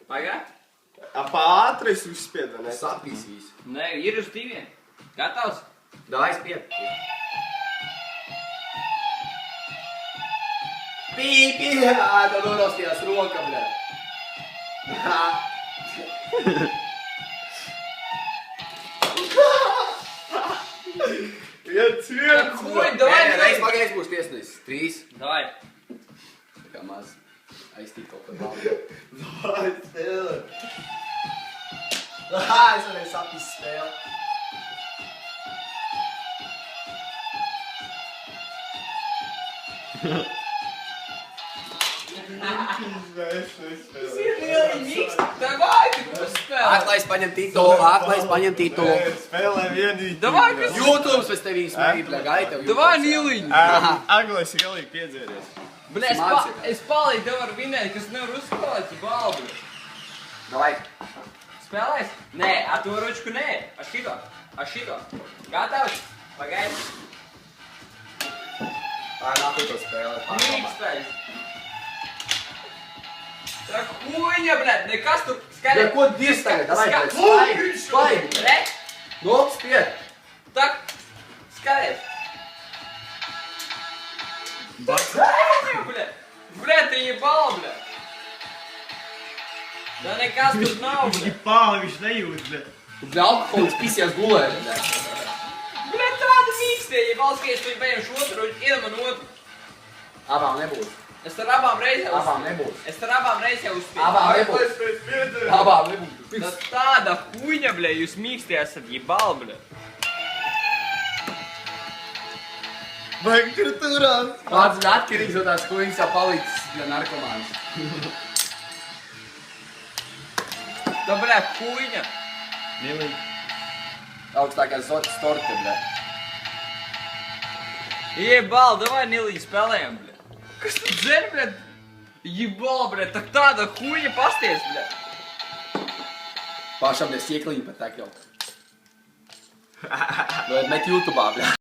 Pagā? Ātri es uzspiedu, ne? Sapīs visu. Nē, ir uz diviem. Gatavs? Davai spied. Pīpī! Tā norostījās roka, bļa. Viens. Huj, davai, Reiz pagaiz būs tiesnesis. 3. Davai. Tā kā maz aiztīt kaut kā labi. Vai, spēlē. Es varēju sapīs spēli. Davai, tu spēlē. Aklais paņem titulu. Spēlē vienīgi. Davai, kas? Jūtums pēc tevī smēji, bļa, gaita. Davai, Nīliņ. Aglais galīgi piedzēries. Bļa, es palīdzu tev ar vinēt, kas nevar uzspēlēt, tu baldu. Davai. Spēlēs? Nē, a to ručku nē. A šito. Gatavs? Pagaidi. Nākot to spēlē. Mīkstājs. Tā huņa, bļet, nekas tu Ja, skaļi. ko dirs tagad? Davai, spaigi. Re? Nu, spied. Tak, skaļies. Huņa, bļet. Bļet, te jebal, bļet. Tā nekas tur nav, bļet. Pāli viņš nejūt, bet. Tu bļa alkoholis pisies gulēt, bļa. Bļet, tāda mīkstie, ja valskies tu beigšu otru, iedam man otru. Abām nebūs. Es ar abām reizēm Abām nebūs. Es ar abām reizēm uzspēju. Abām nebūs. Abām nebūs. Tā tāda huņa, bļet, jūs mīkstie esat jebal, bļet. Vajag turturās. Pats bļa atkarīgs no tās kuņas jau palicis, bļa, narkomāns. Tā, bļet, huņa. Nīliņ. Augstākās storte, bļa. Jebal, davai Nīliņ spēlējam, bļet. Kas tu dzer, bļet? Jebal, bļet, tak tāda huņa pasties, bļet. Pašam nes iekliņu pat tak jau. Met YouTube'ā, bļa.